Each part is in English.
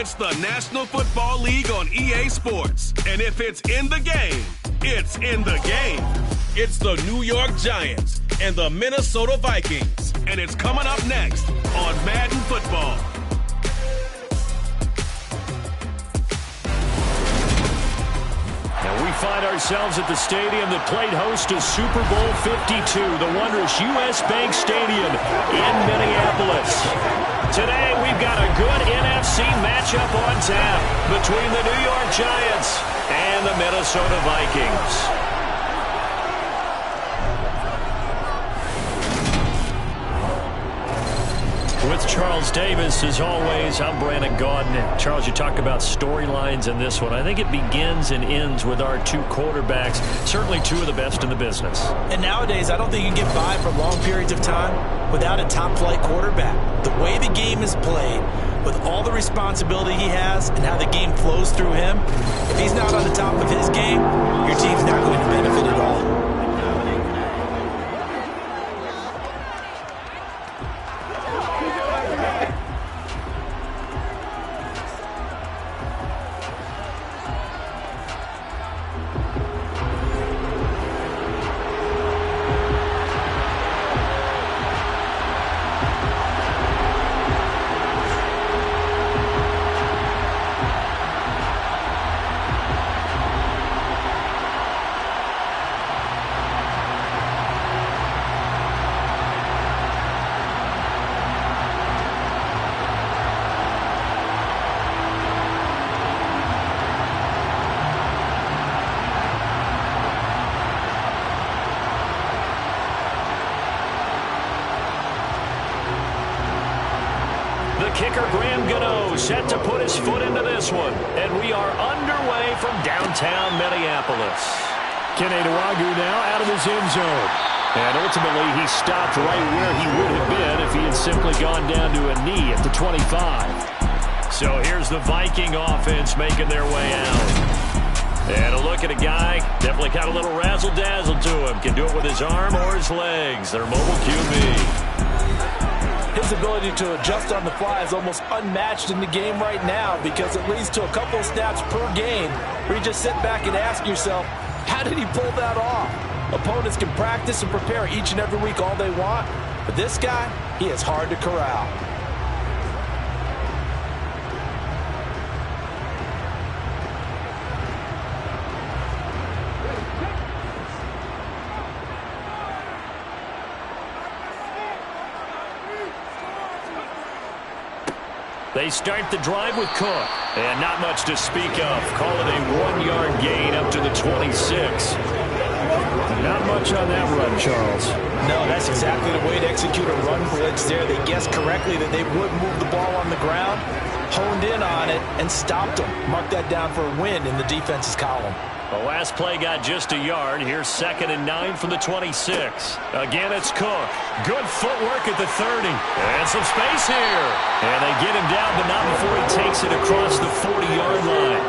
It's the National Football League on EA Sports. And if it's in the game, it's in the game. It's the New York Giants and the Minnesota Vikings. And it's coming up next on Madden Football. Now we find ourselves at the stadium that played host to Super Bowl 52, the wondrous U.S. Bank Stadium in Minneapolis. Today we've got a good NFC matchup on tap between the New York Giants and the Minnesota Vikings. With Charles Davis, as always, I'm Brandon Gaudin. Charles, you talked about storylines in this one. I think it begins and ends with our two quarterbacks, certainly two of the best in the business. And nowadays, I don't think you can get by for long periods of time without a top-flight quarterback. The way the game is played, with all the responsibility he has and how the game flows through him, if he's not on the top of his game, your team's not going to benefit at all. Kicker Graham Gano set to put his foot into this one. And we are underway from downtown Minneapolis. Kenny Nwagu now out of his end zone. And ultimately he stopped right where he would have been if he had simply gone down to a knee at the 25. So here's the Viking offense making their way out. And a look at a guy, definitely got a little razzle-dazzle to him. Can do it with his arm or his legs. Their mobile QB. His ability to adjust on the fly is almost unmatched in the game right now because it leads to a couple of snaps per game where you just sit back and ask yourself, how did he pull that off? Opponents can practice and prepare each and every week all they want, but this guy, he is hard to corral. They start the drive with Cook. And not much to speak of. Call it a 1-yard gain up to the 26. Not much on that run, Charles. No, that's exactly the way to execute a run blitz there. They guessed correctly that they would move the ball on the ground, honed in on it, and stopped them. Mark that down for a win in the defense's column. The last play got just a yard. Here's 2nd and 9 from the 26. Again, it's Cook. Good footwork at the 30. And some space here. And they get him down, but not before he takes it across the 40-yard line.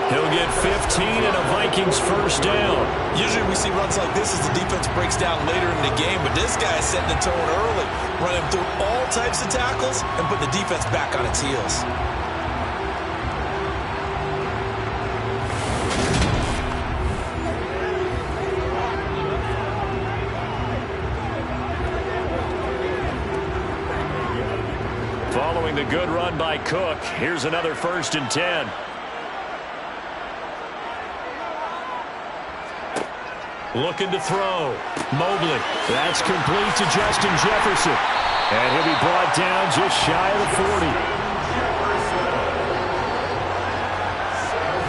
He'll get 15 and a Vikings first down. Usually we see runs like this as the defense breaks down later in the game, but this guy is setting the tone early, running through all types of tackles and putting the defense back on its heels. Following the good run by Cook, here's another 1st and 10. Looking to throw. Mobley. That's complete to Justin Jefferson. And he'll be brought down just shy of the 40.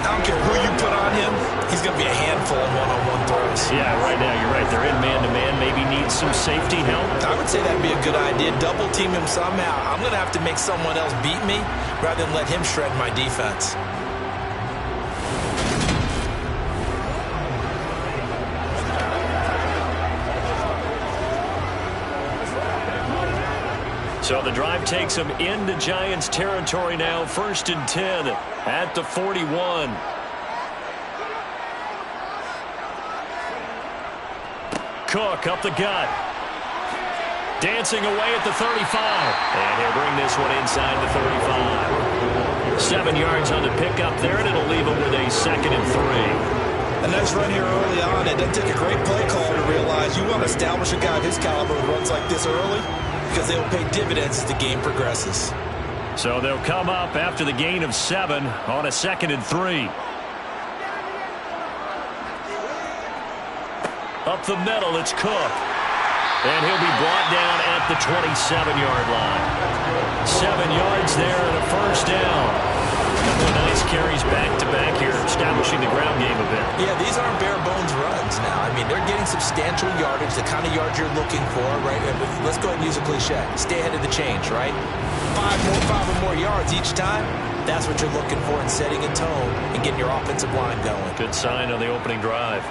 I don't care who you put on him, he's going to be a handful of one-on-one throws. Yeah, right now you're right. They're in man-to-man. Maybe needs some safety help. I would say that'd be a good idea. Double team him somehow. I'm going to have to make someone else beat me rather than let him shred my defense. So the drive takes them into Giants territory now. 1st and 10 at the 41. Cook up the gut. Dancing away at the 35. And he'll bring this one inside the 35. 7 yards on the pickup there, and it'll leave him with a 2nd and 3. A nice run here early on. It doesn't take a great play call to realize you want to establish a guy of his caliber who runs like this early because they will pay dividends as the game progresses. So they'll come up after the gain of 7 on a 2nd and 3. Up the middle, it's Cook. And he'll be brought down at the 27-yard line. 7 yards there and a first down. A couple of nice carries back-to-back here, establishing the ground game a bit. Yeah, these aren't bare-bones runs now. I mean, they're getting substantial yardage, the kind of yards you're looking for, right? Let's go ahead and use a cliche. Stay ahead of the change, right? 5 or more yards each time. That's what you're looking for in setting a tone and getting your offensive line going. Good sign on the opening drive.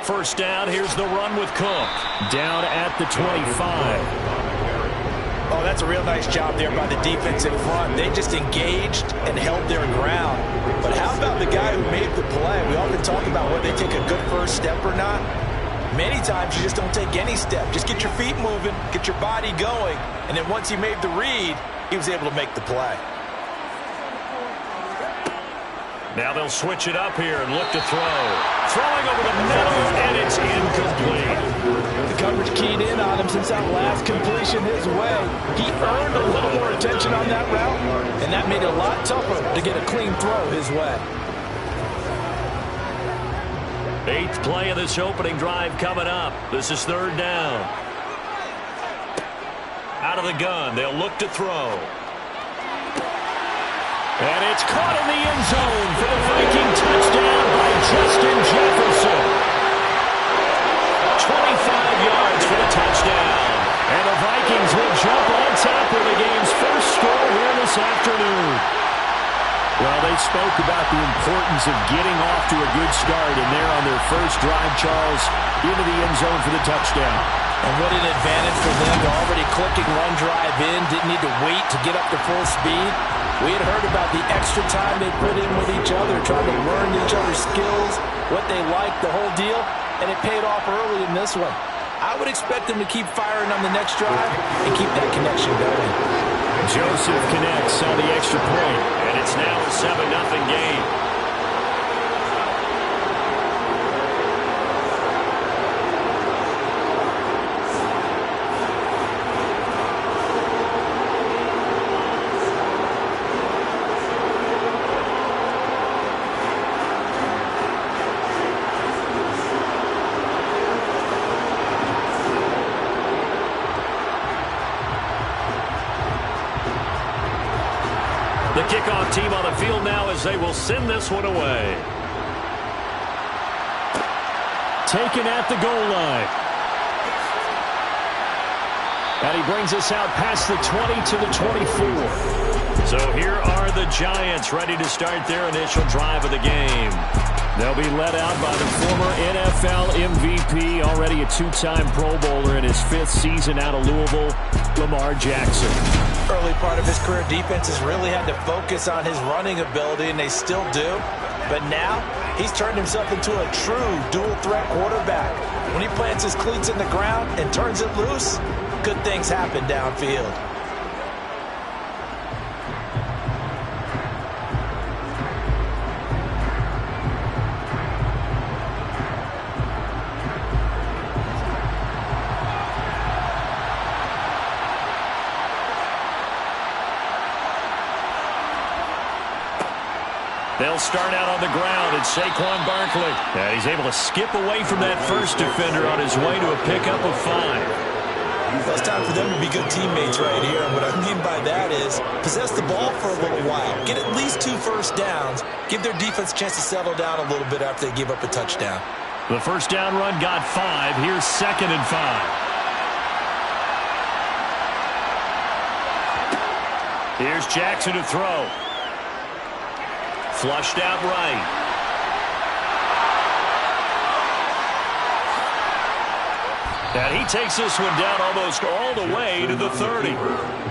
First down, here's the run with Cook. Down at the 25. Oh, that's a real nice job there by the defense in front. They just engaged and held their ground. But how about the guy who made the play? We often talk about whether they take a good first step or not. Many times you just don't take any step. Just get your feet moving, get your body going, and then once he made the read, he was able to make the play. Now they'll switch it up here and look to throw. Throwing over the middle, and it's incomplete. The coverage keyed in on him since that last completion his way. He earned a little more attention on that route, and that made it a lot tougher to get a clean throw his way. 8th play of this opening drive coming up. This is 3rd down. Out of the gun, they'll look to throw. And it's caught in the end zone for the Viking touchdown by Justin Jefferson. 25 yards for the touchdown. And the Vikings will jump on top of the game's first score here this afternoon. Well, they spoke about the importance of getting off to a good start, and they're on their first drive, Charles, into the end zone for the touchdown. And what an advantage for them. They're already clicking run drive in, didn't need to wait to get up to full speed. We had heard about the extra time they put in with each other, trying to learn each other's skills, what they liked, the whole deal, and it paid off early in this one. I would expect them to keep firing on the next drive and keep that connection going. Joseph connects on the extra point, and it's now a 7-0 game. The kickoff team on the field now as they will send this one away. Taken at the goal line. And he brings us out past the 20 to the 24. So here are the Giants ready to start their initial drive of the game. They'll be led out by the former NFL MVP, already a 2-time Pro Bowler in his 5th season out of Louisville, Lamar Jackson. Early part of his career, defenses really had to focus on his running ability, and they still do. But now, he's turned himself into a true dual-threat quarterback. When he plants his cleats in the ground and turns it loose, good things happen downfield. They'll start out on the ground, and Saquon Barkley. And he's able to skip away from that first defender on his way to a pickup of 5. Well, it's time for them to be good teammates right here. And what I mean by that is possess the ball for a little while. Get at least 2 first downs. Give their defense a chance to settle down a little bit after they give up a touchdown. The first down run got 5. Here's 2nd and 5. Here's Jackson to throw. Flushed out right. And he takes this one down almost all the way to the 30.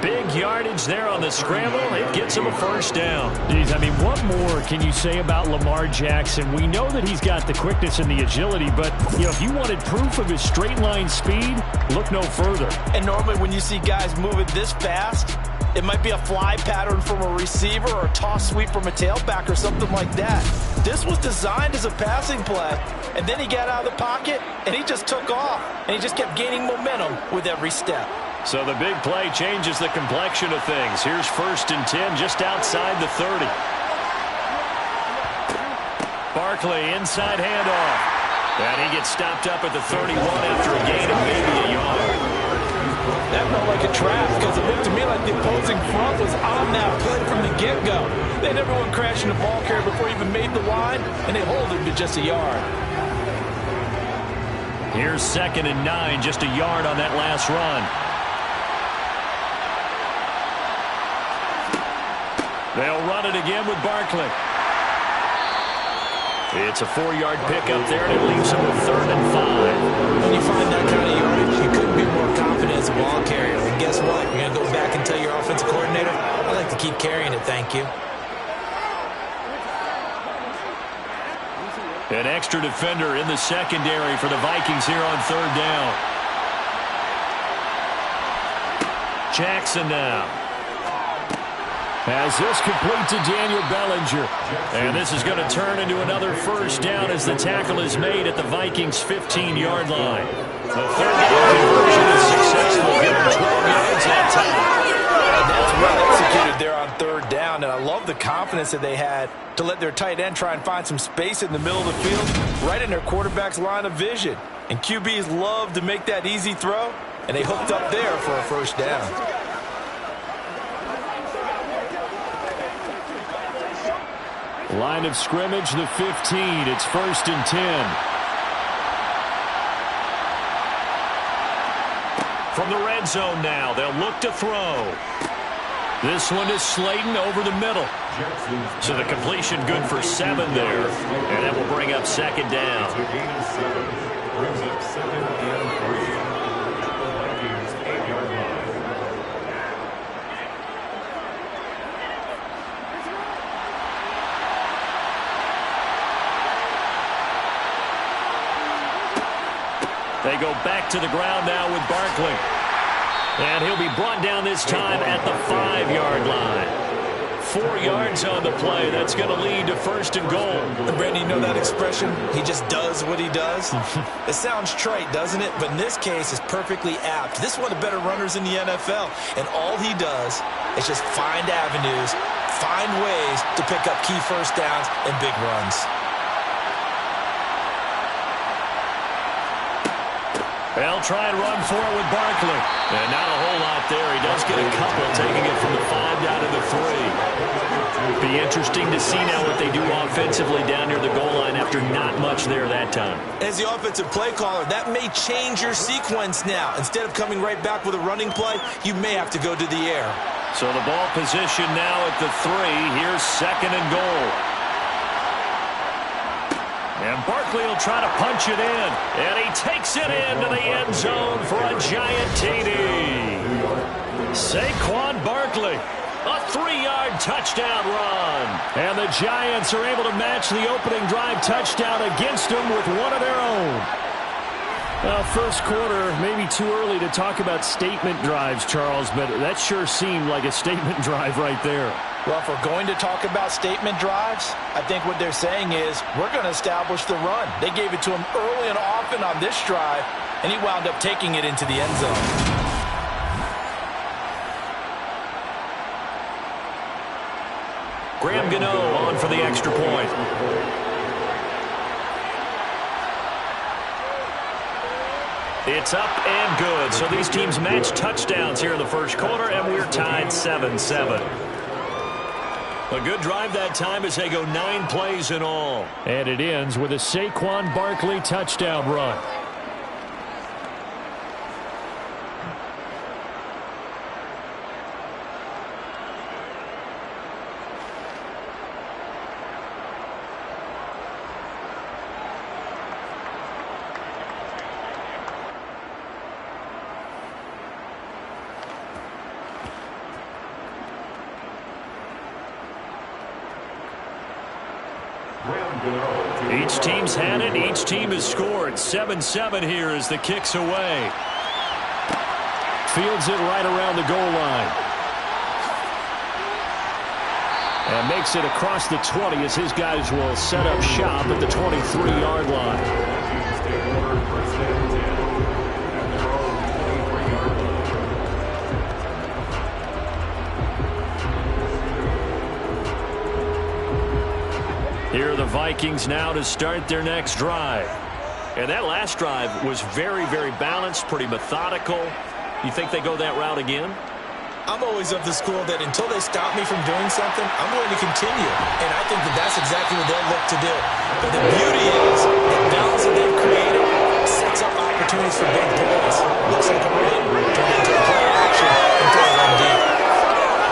Big yardage there on the scramble. It gets him a first down. Geez, I mean, what more can you say about Lamar Jackson? We know that he's got the quickness and the agility, but, you know, if you wanted proof of his straight line speed, look no further. And normally when you see guys moving this fast, it might be a fly pattern from a receiver or a toss sweep from a tailback or something like that. This was designed as a passing play, and then he got out of the pocket, and he just took off, and he just kept gaining momentum with every step. So the big play changes the complexion of things. Here's 1st and 10 just outside the 30. Barkley, inside handoff. And he gets stopped up at the 31 after a gain of maybe a yard. That felt like a trap because it looked to me like the opposing front was on that play from the get-go. They had everyone crashing the ball carrier before he even made the line, and they hold him to just a yard. Here's 2nd and 9, just a yard on that last run. They'll run it again with Barkley. It's a 4-yard pickup there, and it leaves him with 3rd and 5. When you find that kind of yardage, you couldn't be more confident as a ball carrier. And guess what? You're going to go back and tell your offensive coordinator, I like to keep carrying it, thank you. An extra defender in the secondary for the Vikings here on 3rd down. Jackson now. As this complete to Daniel Bellinger. And this is going to turn into another first down as the tackle is made at the Vikings' 15-yard line. The 3rd down conversion is successful. Give him 12 yards that time. And that's well executed there on 3rd down. And I love the confidence that they had to let their tight end try and find some space in the middle of the field, right in their quarterback's line of vision. And QBs love to make that easy throw, and they hooked up there for a first down. Line of scrimmage, the 15. It's 1st and 10. From the red zone now, they'll look to throw. This one is Slayton over the middle. So the completion good for 7 there. And that will bring up 2nd down. Brings up 2nd and 3. The Vikings 8-yard line. They go back to the ground now with Barkley. And he'll be brought down this time at the 5-yard line. 4 yards on the play. That's going to lead to 1st and goal. And Brandon, you know that expression? He just does what he does? It sounds trite, doesn't it? But in this case, it's perfectly apt. This is one of the better runners in the NFL. And all he does is just find avenues, find ways to pick up key first downs and big runs. They'll try and run for it with Barkley. And not a whole lot there. He does get a couple, taking it from the 5 down to the 3. Be interesting to see now what they do offensively down near the goal line after not much there that time. As the offensive play caller, that may change your sequence now. Instead of coming right back with a running play, you may have to go to the air. So the ball position now at the 3. Here's 2nd and goal. And Barkley will try to punch it in. And he takes it into the end zone for a giant TD. Saquon Barkley, a 3-yard touchdown run. And the Giants are able to match the opening drive touchdown against them with one of their own. Well, first quarter, maybe too early to talk about statement drives, Charles, but that sure seemed like a statement drive right there. Well, if we're going to talk about statement drives, I think what they're saying is we're going to establish the run. They gave it to him early and often on this drive, and he wound up taking it into the end zone. Graham Gano on for the extra point. It's up and good. So these teams match touchdowns here in the first quarter, and we're tied 7-7. A good drive that time as they go 9 plays in all. And it ends with a Saquon Barkley touchdown run. Each team's had it. Each team has scored. 7-7 here as the kick's away. Fields it right around the goal line. And makes it across the 20 as his guys will set up shop at the 23-yard line. Here are the Vikings now to start their next drive. And that last drive was very, very balanced, pretty methodical. You think they go that route again? I'm always of the school that until they stop me from doing something, I'm going to continue. And I think that that's exactly what they'll look to do. But the beauty is the balance that they've created sets up opportunities for big plays. Looks like a run, turned into a play action, and throw it deep.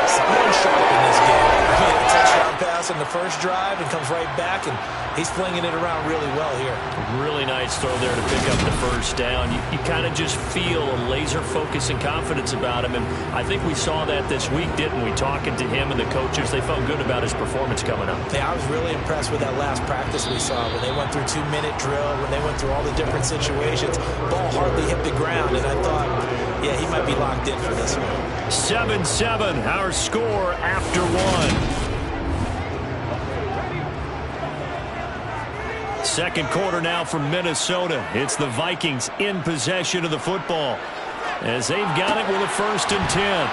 Someone sharp in this game. He had a touchdown pass on the first drive and comes right back, and he's flinging it around really well here. Really nice throw there to pick up the first down. You kind of just feel a laser focus and confidence about him, and I think we saw that this week, didn't we? Talking to him and the coaches, they felt good about his performance coming up. Yeah, I was really impressed with that last practice we saw when they went through 2-minute drill, when they went through all the different situations. Ball hardly hit the ground, and I thought, yeah, he might be locked in for this one. 7-7, our score after one. Second quarter now from Minnesota. It's the Vikings in possession of the football as they've got it with a 1st and 10.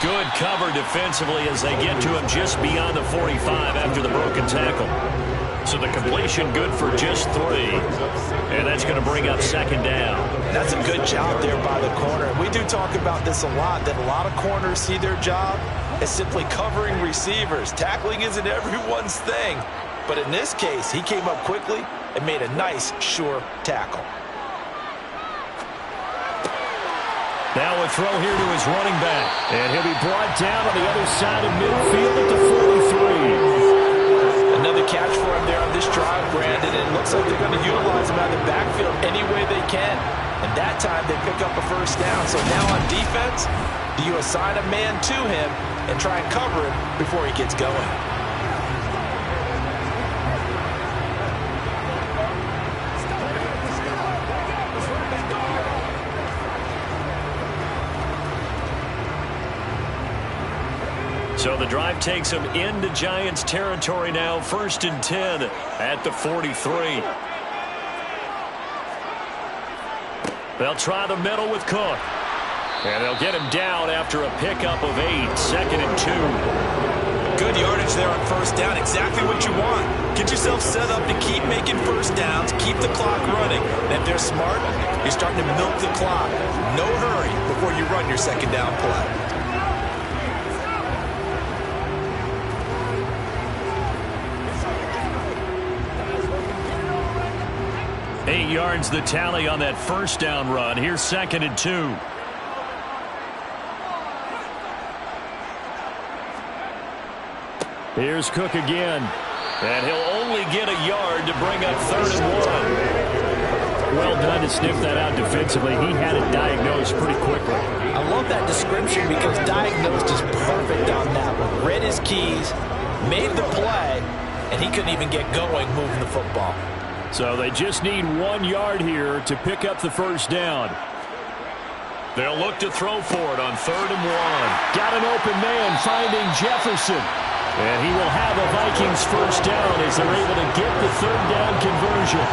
Good cover defensively as they get to him just beyond the 45 after the broken tackle. So the completion good for just 3. And that's going to bring up 2nd down. That's a good job there by the corner. We do talk about this a lot, that a lot of corners see their job as simply covering receivers. Tackling isn't everyone's thing. But in this case, he came up quickly and made a nice, sure tackle. Now a throw here to his running back. And he'll be brought down on the other side of midfield at the 43. Another catch for him there on this drive, Brandon. And it looks like they're going to utilize him out of the backfield any way they can. And that time they pick up a 1st down. So now on defense, do you assign a man to him and try and cover him before he gets going? So the drive takes them into Giants territory now. 1st and 10 at the 43. They'll try the middle with Cook. And they'll get him down after a pickup of 8. 2nd and 2. Good yardage there on 1st down. Exactly what you want. Get yourself set up to keep making 1st downs. Keep the clock running. And if they're smart, you're starting to milk the clock. No hurry before you run your 2nd down play. 8 yards the tally on that 1st down run. Here's 2nd and 2. Here's Cook again. And he'll only get a yard to bring up 3rd and 1. Well done to sniff that out defensively. He had it diagnosed pretty quickly. I love that description because diagnosed is perfect on that one. Read his keys, made the play, and he couldn't even get going moving the football. So they just need 1 yard here to pick up the 1st down. They'll look to throw for it on 3rd and 1. Got an open man finding Jefferson. And he will have a Vikings 1st down as they're able to get the 3rd down conversion.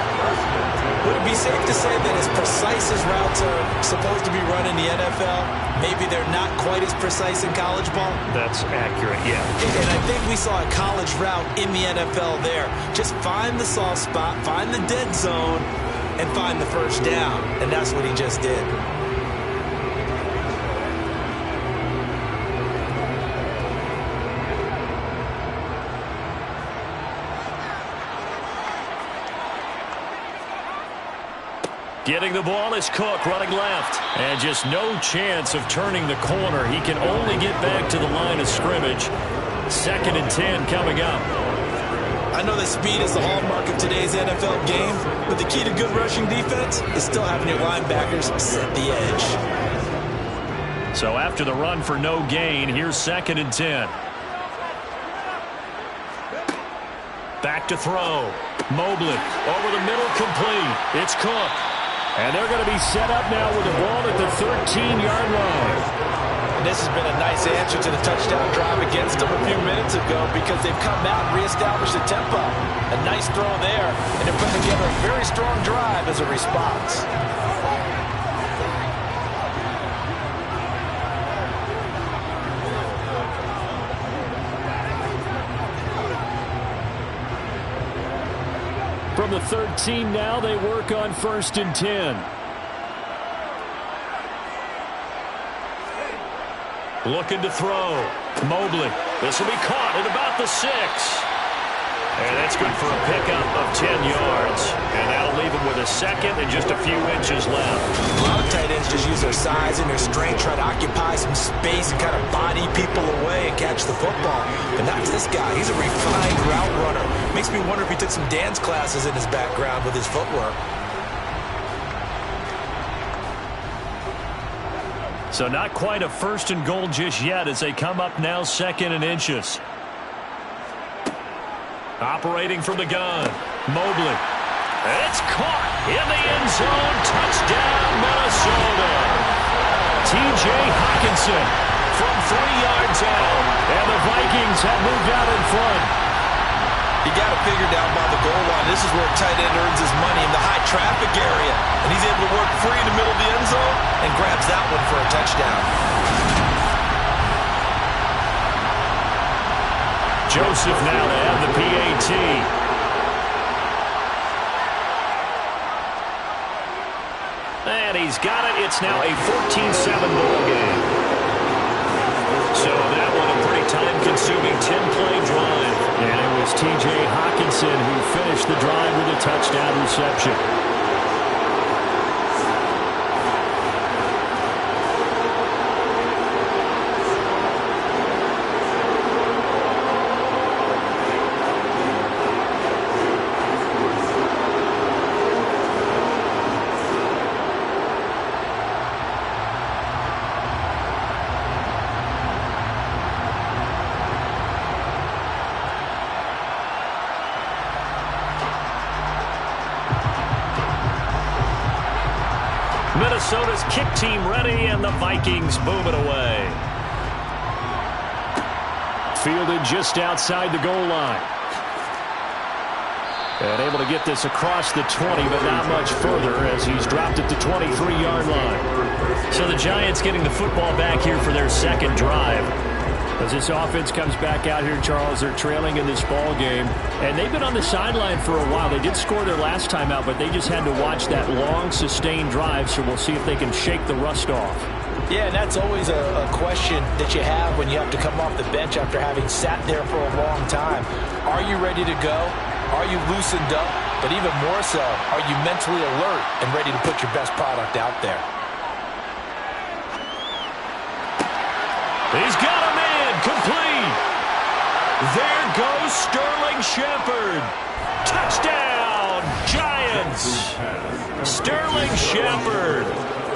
Would it be safe to say that as precise as routes are supposed to be run in the NFL, maybe they're not quite as precise in college ball? That's accurate, yeah. And I think we saw a college route in the NFL there. Just find the soft spot, find the dead zone, and find the 1st down. And that's what he just did. Getting the ball is Cook running left. And just no chance of turning the corner. He can only get back to the line of scrimmage. 2nd and 10 coming up. I know that speed is the hallmark of today's NFL game, but the key to good rushing defense is still having your linebackers set the edge. So after the run for no gain, here's 2nd and 10. Back to throw. Mobley over the middle, complete. It's Cook. And they're going to be set up now with the ball at the 13-yard line. And this has been a nice answer to the touchdown drive against them a few minutes ago because they've come out and reestablished the tempo. A nice throw there, and they're putting together a very strong drive as a response. From the 13 now, they work on 1st and 10. Looking to throw. Mobley. This will be caught at about the 6. And that's good for a pickup of 10 yards. And that'll leave him with a second and just a few inches left. A lot of tight ends just use their size and their strength, try to occupy some space and kind of body people away and catch the football. But not this guy. He's a refined route runner. Makes me wonder if he took some dance classes in his background with his footwork. So not quite a 1st and goal just yet as they come up now 2nd and inches. Operating from the gun. Mobley. It's caught in the end zone. Touchdown, Minnesota. T.J. Hockenson from 3 yards out. And the Vikings have moved out in front. You got to figure down by the goal line. This is where a tight end earns his money in the high traffic area. And he's able to work free in the middle of the end zone and grabs that one for a touchdown. Joseph now to have the PAT. And he's got it. It's now a 14-7 ball game. So that one a pretty time-consuming 10-play drive. And it was T.J. Hockenson who finished the drive with a touchdown reception. Minnesota's kick team ready, and the Vikings move it away. Fielded just outside the goal line. And able to get this across the 20, but not much further as he's dropped it to 23-yard line. So the Giants getting the football back here for their 2nd drive. As this offense comes back out here, Charles, they're trailing in this ball game. And they've been on the sideline for a while. They did score their last time out, but they just had to watch that long, sustained drive, so we'll see if they can shake the rust off. Yeah, and that's always a question that you have when you have to come off the bench after having sat there for a long time. Are you ready to go? Are you loosened up? But even more so, are you mentally alert and ready to put your best product out there? He's got him in, complete. There goes Sterling Shepard. Touchdown, Giants. Sterling Shepard,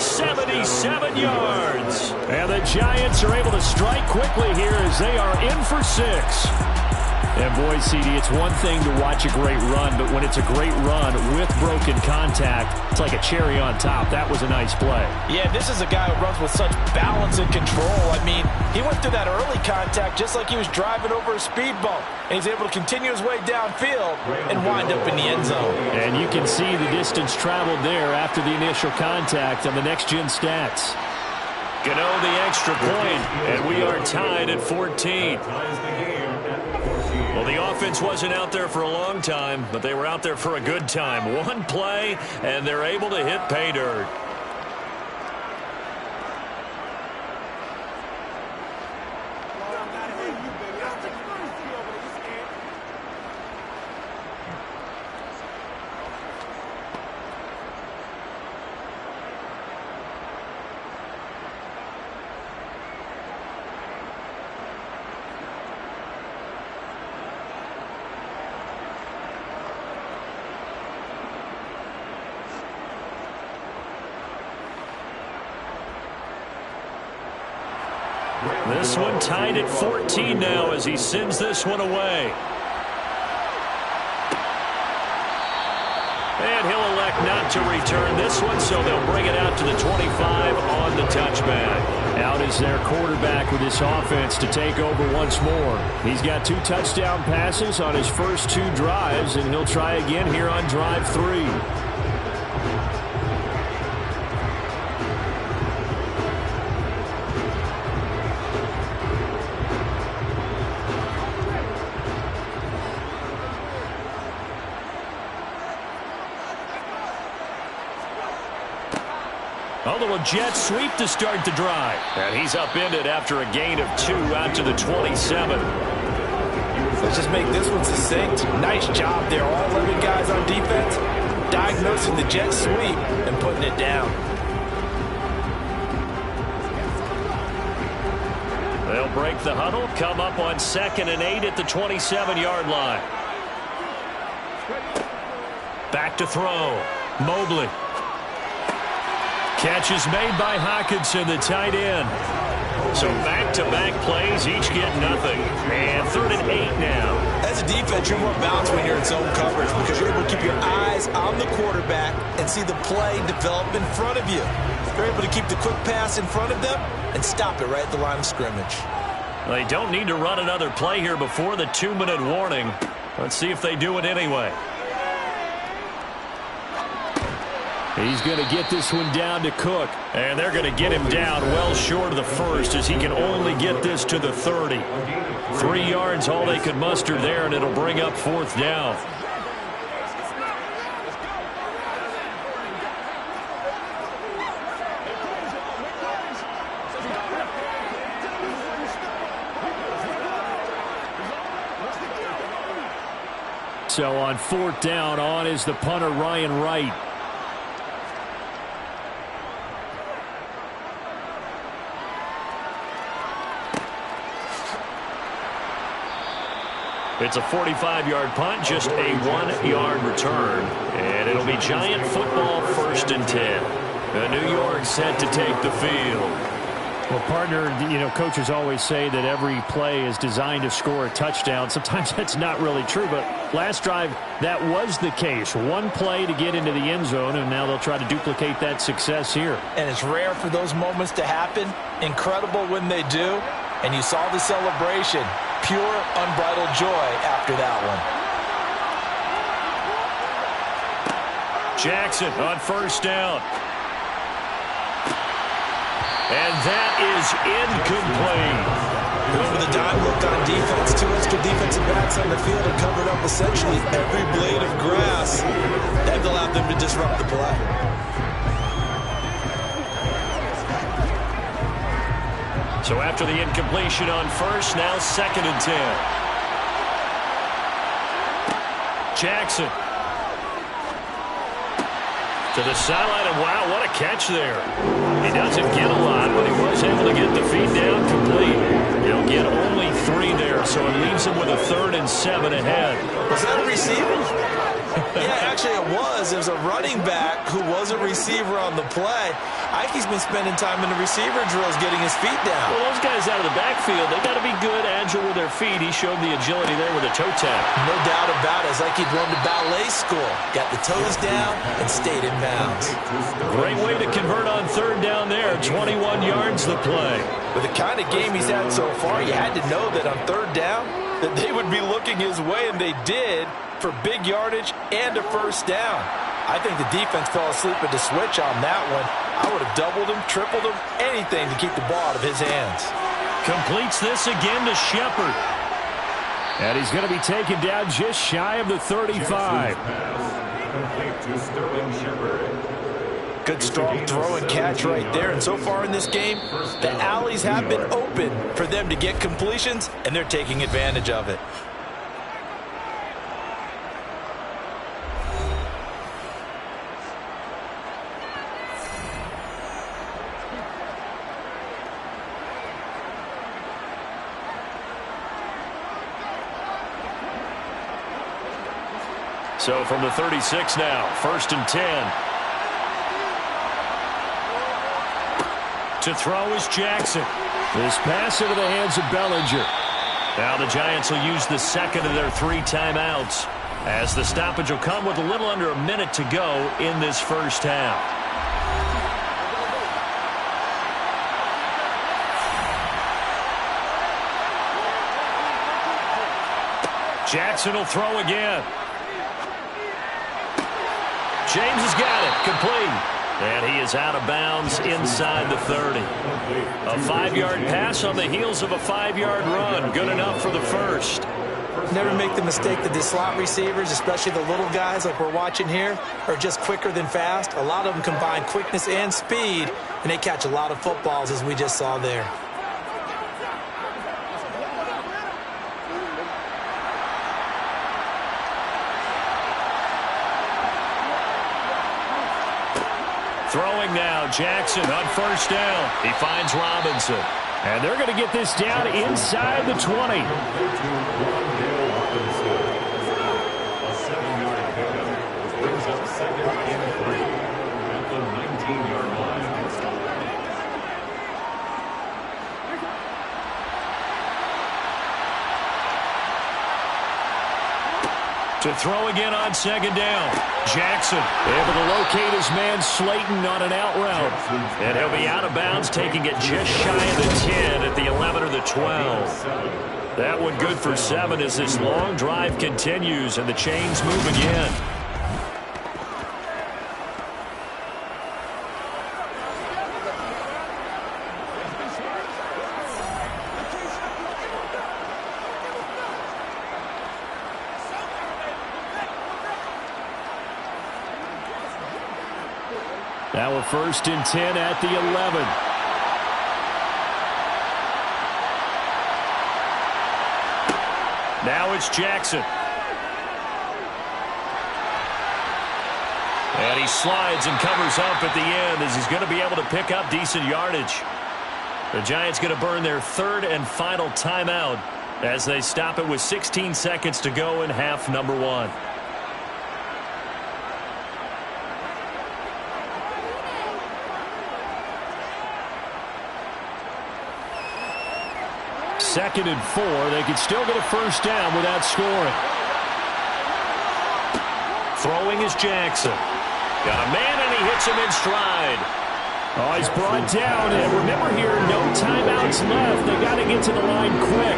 77 yards. And the Giants are able to strike quickly here as they are in for 6. And boy, CD, it's one thing to watch a great run, but when it's a great run with broken contact, it's like a cherry on top. That was a nice play. Yeah, this is a guy who runs with such balance and control. I mean, he went through that early contact just like he was driving over a speed bump. And he's able to continue his way downfield and wind up in the end zone. And you can see the distance traveled there after the initial contact on the next-gen stats. Gano the extra point, and we are tied at 14. Well, the offense wasn't out there for a long time, but they were out there for a good time. One play, and they're able to hit pay dirt. This one tied at 14 now as he sends this one away. And he'll elect not to return this one, so they'll bring it out to the 25 on the touchback. Out is their quarterback with this offense to take over once more. He's got 2 touchdown passes on his first 2 drives, and he'll try again here on drive 3. A little jet sweep to start the drive. And he's upended after a gain of 2 out to the 27. Let's just make this one succinct. Nice job there. All 11 guys on defense diagnosing the jet sweep and putting it down. They'll break the huddle, come up on 2nd and 8 at the 27-yard line. Back to throw. Mobley. Catch is made by Hawkinson, the tight end. So back-to-back plays, each get nothing. And 3rd and 8 now. As a defense, you're more balanced when you're in zone coverage because you're able to keep your eyes on the quarterback and see the play develop in front of you. You're able to keep the quick pass in front of them and stop it right at the line of scrimmage. They don't need to run another play here before the 2-minute warning. Let's see if they do it anyway. He's going to get this one down to Cook. And they're going to get him down well short of the first as he can only get this to the 30. 3 yards all they could muster there, and it'll bring up 4th down. So on 4th down, on is the punter, Ryan Wright. It's a 45-yard punt, just a 1-yard return. And it'll be Giant football 1st and 10. New York set to take the field. Well, partner, coaches always say that every play is designed to score a touchdown. Sometimes that's not really true, but last drive, that was the case. 1 play to get into the end zone, and now they'll try to duplicate that success here. And it's rare for those moments to happen. Incredible when they do. And you saw the celebration. Pure, unbridled joy after that one. Jackson on 1st down. And that is incomplete. Going for the dime look on defense. 2 extra defensive backs on the field and covered up essentially every blade of grass. That allowed them to disrupt the play. So after the incompletion on 1st, now 2nd and 10. Jackson. To the sideline, and wow, what a catch there. He doesn't get a lot, but he was able to get the feed down complete. He'll get only 3 there, so it leaves him with a 3rd and 7 ahead. Was that a receiver? Yeah, actually it was. It was a running back who was a receiver on the play. Ike's been spending time in the receiver drills getting his feet down. Well, those guys out of the backfield, they got to be good, agile with their feet. He showed the agility there with a toe tap. No doubt about it. It's like he'd run to ballet school. Got the toes down and stayed in bounds. Great way to convert on 3rd down there. 21 yards the play. With the kind of game he's had so far, you had to know that on 3rd down that they would be looking his way, and they did, for big yardage and a 1st down. I think the defense fell asleep at the switch on that one. I would have doubled him, tripled him, anything to keep the ball out of his hands. Completes this again to Shepard. And he's going to be taken down just shy of the 35. Good strong throw and catch right there. And so far in this game, the alleys have been open for them to get completions, and they're taking advantage of it. So from the 36 now, 1st and 10. To throw is Jackson. This pass into the hands of Bellinger. Now the Giants will use the 2nd of their 3 timeouts. as the stoppage will come with a little under a minute to go in this first half. Jackson will throw again. James has got it. Complete. And he is out of bounds inside the 30. A 5-yard pass on the heels of a 5-yard run. Good enough for the first. Never make the mistake that the slot receivers, especially the little guys like we're watching here, are just quicker than fast. A lot of them combine quickness and speed, and they catch a lot of footballs, as we just saw there. Throwing now, Jackson on first down. He finds Robinson. And they're going to get this down inside the 20. A 7-yard pickup brings up 2nd and 3 at the 19-yard line. To throw again on 2nd down. Jackson able to locate his man Slayton on an out route. And he'll be out of bounds, taking it just shy of the 10 at the 11 or the 12. That one good for 7 as this long drive continues and the chains move again. Now a 1st and 10 at the 11. Now it's Jackson. And he slides and covers up at the end as he's going to be able to pick up decent yardage. The Giants going to burn their 3rd and final timeout as they stop it with 16 seconds to go in half number 1. Second and 4. They can still get a first down without scoring. Throwing is Jackson. Got a man, and he hits him in stride. Oh, he's brought down. And remember here, no timeouts left. They got to get to the line quick.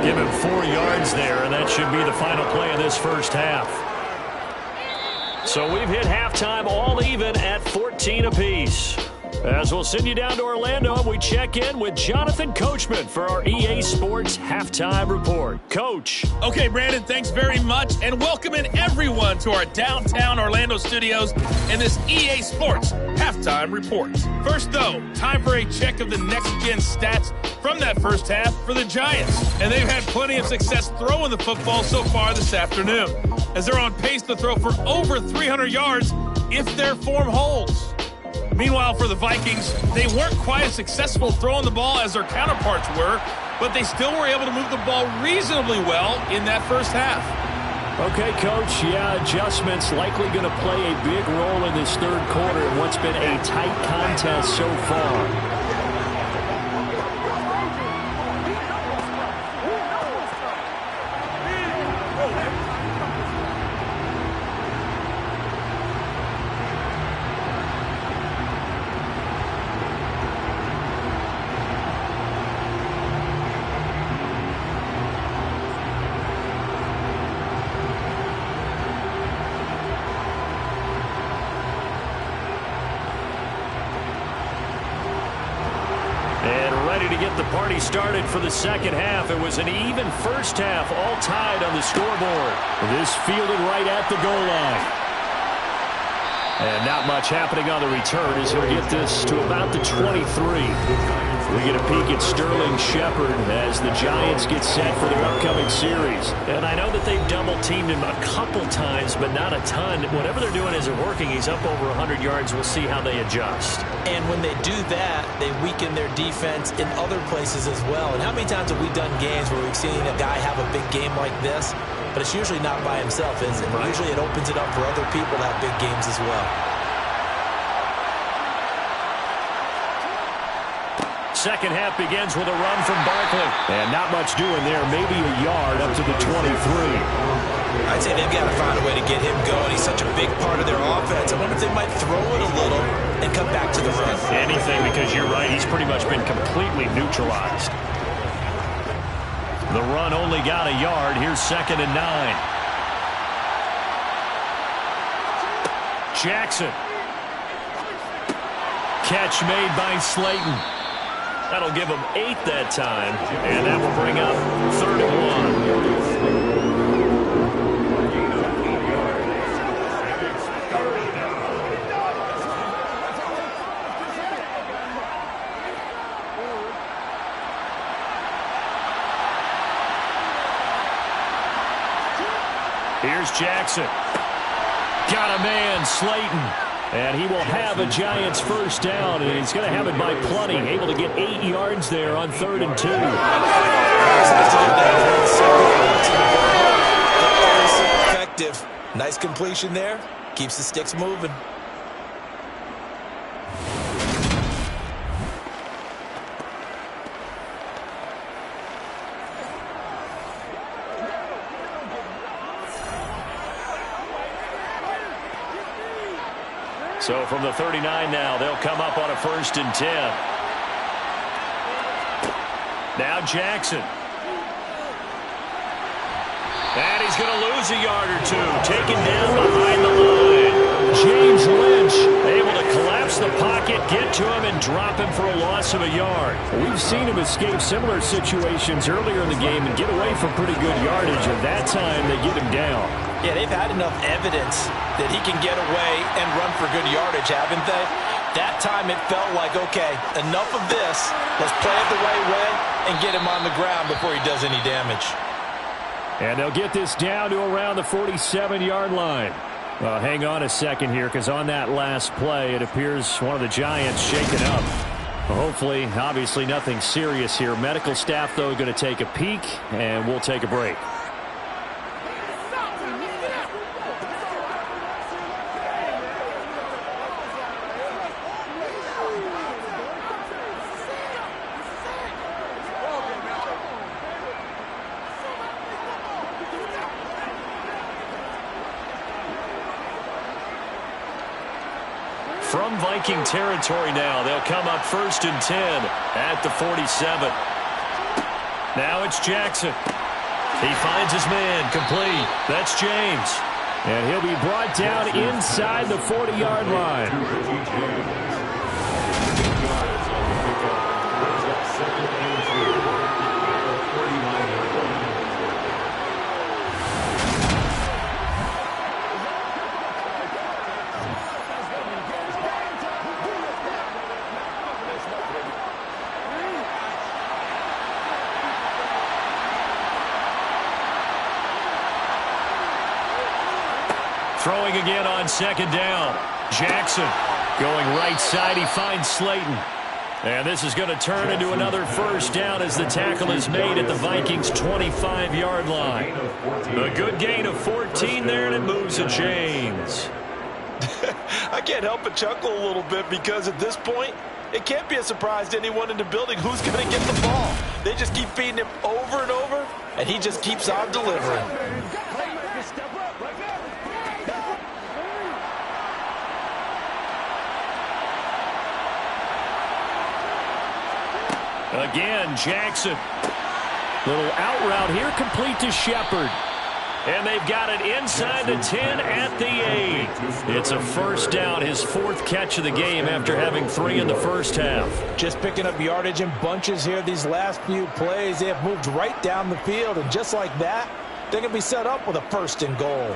Give him 4 yards there, and that should be the final play of this first half. So we've hit halftime all even at 14 apiece. As we'll send you down to Orlando, we check in with Jonathan Coachman for our EA Sports Halftime Report. Coach. Okay, Brandon, thanks very much, and welcoming everyone to our downtown Orlando studios in this EA Sports Halftime Report. First, though, time for a check of the next-gen stats from that first half for the Giants. And they've had plenty of success throwing the football so far this afternoon, as they're on pace to throw for over 300 yards if their form holds. Meanwhile, for the Vikings, they weren't quite as successful throwing the ball as their counterparts were, but they still were able to move the ball reasonably well in that first half. Okay, Coach, yeah, adjustments likely going to play a big role in this 3rd quarter in what's been a tight contest so far. Started for the second half. It was an even first half, all tied on the scoreboard. This fielded right at the goal line. And not much happening on the return as he'll get this to about the 23. We get a peek at Sterling Shepard as the Giants get set for their upcoming series. And I know that they've double-teamed him a couple times, but not a ton. Whatever they're doing isn't working. He's up over 100 yards. We'll see how they adjust. And when they do that, they weaken their defense in other places as well. And how many times have we done games where we've seen a guy have a big game like this, but it's usually not by himself, is it? Right. Usually it opens it up for other people to have big games as well. Second half begins with a run from Barkley. And not much doing there. Maybe a yard up to the 23. I'd say they've got to find a way to get him going. He's such a big part of their offense. I wonder if they might throw it a little and come back to the run. Anything, because you're right. He's pretty much been completely neutralized. The run only got a yard. Here's 2nd and 9. Jackson. Catch made by Slayton. That'll give him 8 that time, and that will bring up 3rd and 1. Here's Jackson. Got a man, Slayton. And he will have a Giants first down, and he's going to have it by plenty. Able to get 8 yards there on 3rd and 2. Effective. Nice completion there. Keeps the sticks moving. So from the 39 now, they'll come up on a 1st and 10. Now Jackson. And he's going to lose a yard or 2. Taken down behind the line. James Lynch able to collapse the pocket, get to him, and drop him for a loss of a yard. We've seen him escape similar situations earlier in the game and get away from pretty good yardage, and that time they get him down. Yeah, they've had enough evidence that he can get away and run for good yardage, haven't they? That time it felt like, okay, enough of this. Let's play it the right way and get him on the ground before he does any damage. And they'll get this down to around the 47-yard line. Hang on a second here, because on that last play, it appears one of the Giants shaken up. Hopefully, obviously nothing serious here. Medical staff, though, going to take a peek, and we'll take a break. From Viking territory now, they'll come up 1st and 10 at the 47. Now it's Jackson. He finds his man, complete. That's James. And he'll be brought down inside the 40-yard line. Throwing again on 2nd down. Jackson going right side. He finds Slayton. And this is going to turn into another 1st down as the tackle is made at the Vikings' 25-yard line. A good gain of 14 there, and it moves the chains. I can't help but chuckle a little bit because at this point, it can't be a surprise to anyone in the building who's going to get the ball. They just keep feeding him over and over, and he just keeps on delivering. Again, Jackson. Little out route here, complete to Shepard. And they've got it inside the 10 at the 8. It's a 1st down, his 4th catch of the game after having 3 in the first half. Just picking up yardage in bunches here these last few plays. They have moved right down the field, and just like that, they're going to be set up with a 1st and goal.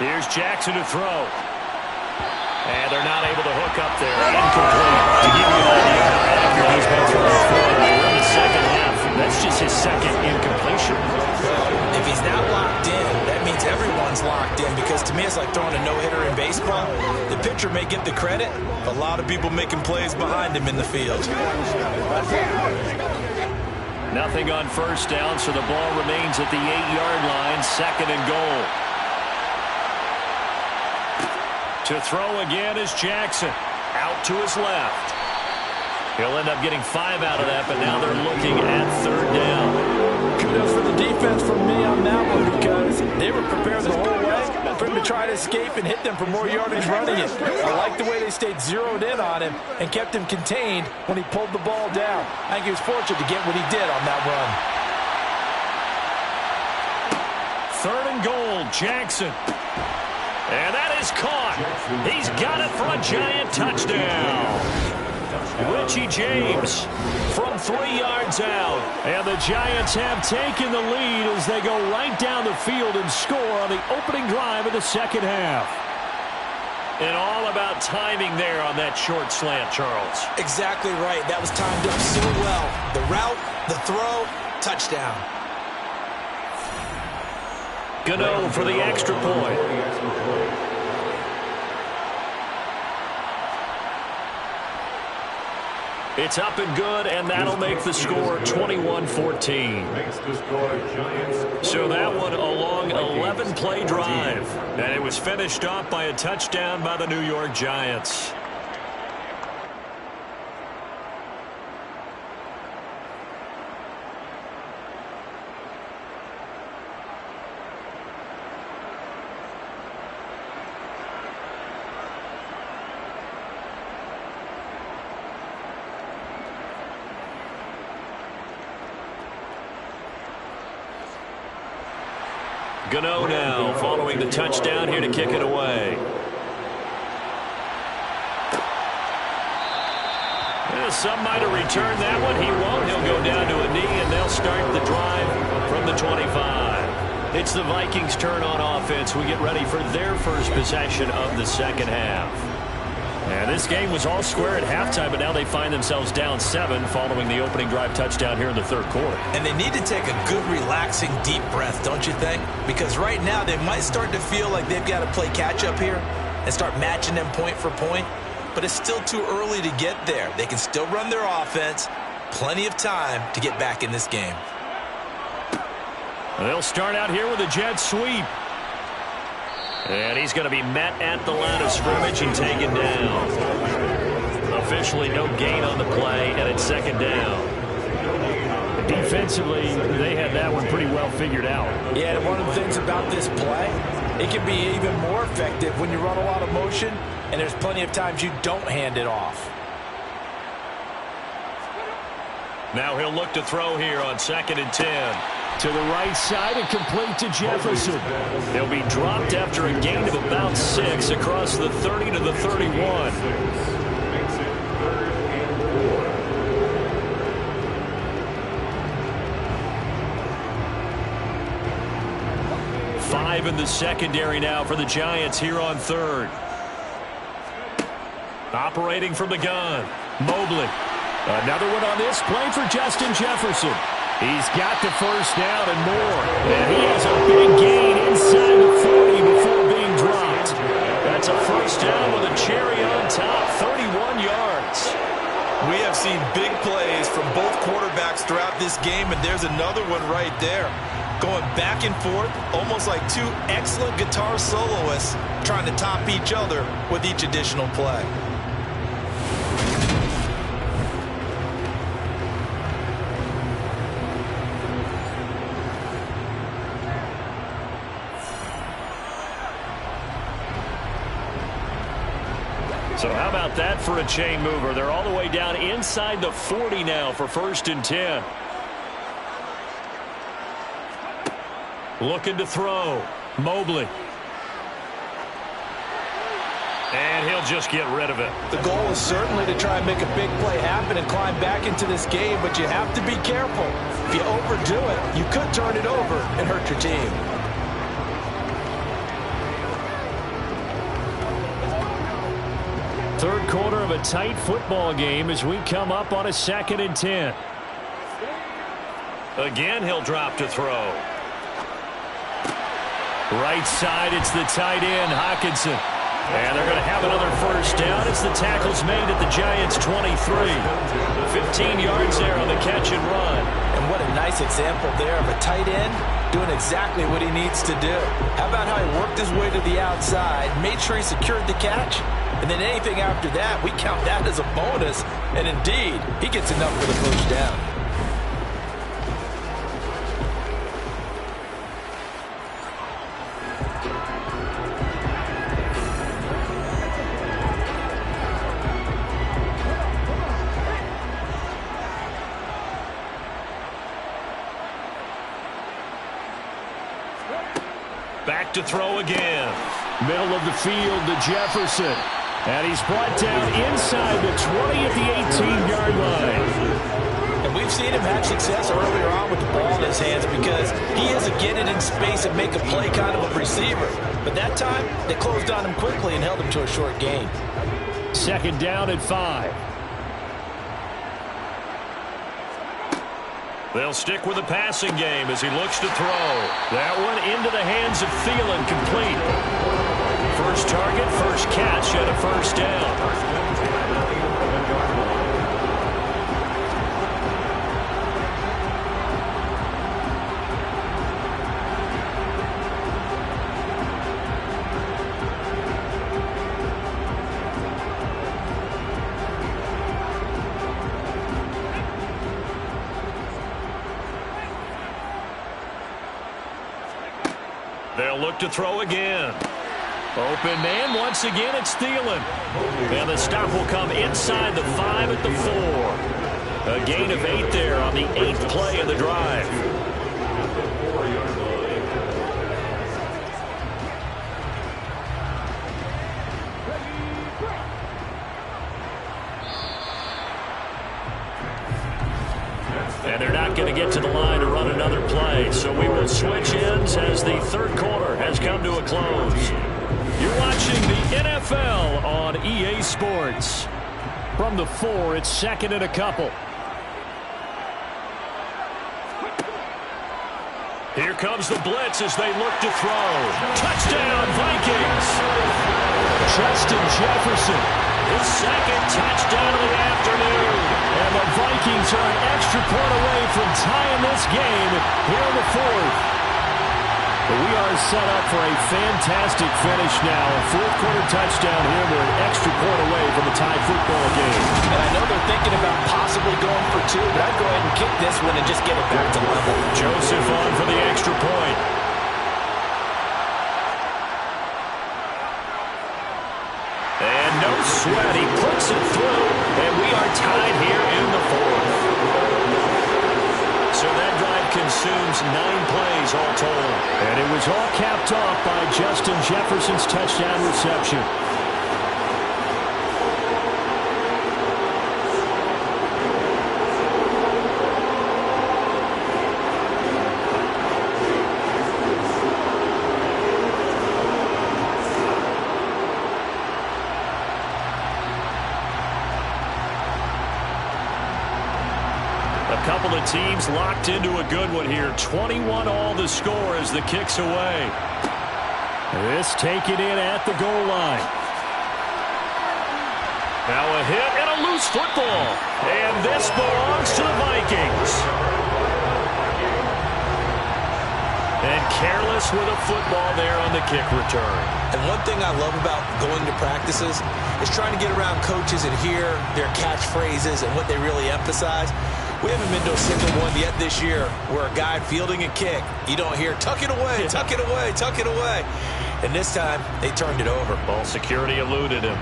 Here's Jackson to throw. And they're not able to hook up there. Incomplete. To give you an idea how accurate he's been throwing for, we're in the 2nd half. That's just his 2nd incompletion. Well, if he's not locked in, that means everyone's locked Dan, because to me it's like throwing a no-hitter in baseball. The pitcher may get the credit, but a lot of people making plays behind him in the field. Nothing on first down, so the ball remains at the 8-yard line, 2nd and goal. To throw again is Jackson. Out to his left. He'll end up getting 5 out of that, but now they're looking at 3rd down. Kudos for the defense from me on that one, because they were prepared the whole way for him to try to escape and hit them for more yardage running it. I like the way they stayed zeroed in on him and kept him contained when he pulled the ball down. I think he was fortunate to get what he did on that run. 3rd and goal, Jackson. And that is caught. He's got it for a Giant touchdown. Richie James from 3 yards out. And the Giants have taken the lead as they go right down the field and score on the opening drive of the 2nd half. And all about timing there on that short slant, Charles. Exactly right. That was timed up so well. The route, the throw, touchdown. Gano for the extra point. It's up and good, and that'll make the score 21-14. So that one a long 11-play drive, and it was finished off by a touchdown by the New York Giants. Gano now following the touchdown here to kick it away. Some might have returned that one. He won't. He'll go down to a knee, and they'll start the drive from the 25. It's the Vikings' turn on offense. We get ready for their first possession of the 2nd half. And this game was all square at halftime, but now they find themselves down 7 following the opening drive touchdown here in the 3rd quarter. And they need to take a good, relaxing, deep breath, don't you think? Because right now they might start to feel like they've got to play catch-up here and start matching them point for point. But it's still too early to get there. They can still run their offense. Plenty of time to get back in this game. They'll start out here with a jet sweep. And he's going to be met at the line of scrimmage and taken down. Officially no gain on the play, and it's 2nd down. Defensively, they had that one pretty well figured out. Yeah, and one of the things about this play, it can be even more effective when you run a lot of motion, and there's plenty of times you don't hand it off. Now he'll look to throw here on 2nd and 10. To the right side and complete to Jefferson. He'll be dropped after a gain of about 6 across the 30 to the 31. Five in the secondary now for the Giants here on 3rd. Operating from the gun, Mobley. Another one on this play for Justin Jefferson. He's got the first down and more. And he has a big gain inside the 40 before being dropped. That's a first down with a cherry on top, 31 yards. We have seen big plays from both quarterbacks throughout this game, and there's another one right there. Going back and forth, almost like 2 excellent guitar soloists trying to top each other with each additional play. So how about that for a chain mover? They're all the way down inside the 40 now for 1st and 10. Looking to throw. Mobley. And he'll just get rid of it. The goal is certainly to try and make a big play happen and climb back into this game, but you have to be careful. If you overdo it, you could turn it over and hurt your team. Third quarter of a tight football game as we come up on a 2nd and 10. Again, he'll drop to throw. Right side, it's the tight end, Hockenson. And they're going to have another first down. It's the tackles made at the Giants' 23. 15 yards there on the catch and run. And what a nice example there of a tight end doing exactly what he needs to do. How about how he worked his way to the outside, made sure he secured the catch, and then anything after that, we count that as a bonus. And indeed, he gets enough for the first down. Back to throw again. Middle of the field to Jefferson. And he's brought down inside the 20 at the 18-yard line. And we've seen him have success earlier on with the ball in his hands because he is a get it in space and make a play kind of a receiver. But that time, they closed on him quickly and held him to a short gain. Second down at 5. They'll stick with the passing game as he looks to throw. That one into the hands of Thielen, complete. First target, first catch, and a first down. They'll look to throw again. Open man, once again it's Thielen. And the stop will come inside the 5 at the 4. A gain of 8 there on the 8th play of the drive. And they're not going to get to the line to run another play. So we will switch ends as the third quarter has come to a close. You're watching the NFL on EA Sports. From the 4, it's second and a couple. Here comes the blitz as they look to throw. Touchdown, Vikings! Justin Jefferson, his second touchdown of the afternoon. And the Vikings are an extra point away from tying this game here in the 4th. But we are set up for a fantastic finish now. A fourth-quarter touchdown here. We're an extra point away from a tie football game. And I know they're thinking about possibly going for 2, but I'd go ahead and kick this one and just get it back to level. Joseph on for the extra point. And no sweat. He puts it through, and we are tied here in the 4th. So that drive consumes 9 plays all told. And it was all capped off by Justin Jefferson's touchdown reception. A couple of teams locked into a good one here. 21 all the score as the kick's away. This taken in at the goal line. Now a hit and a loose football. And this belongs to the Vikings. And careless with a football there on the kick return. And one thing I love about going to practices is trying to get around coaches and hear their catchphrases and what they really emphasize. We haven't been to a single one yet this year where a guy fielding a kick, you don't hear, tuck it away, tuck it away, tuck it away. And this time, they turned it over. Ball security eluded him.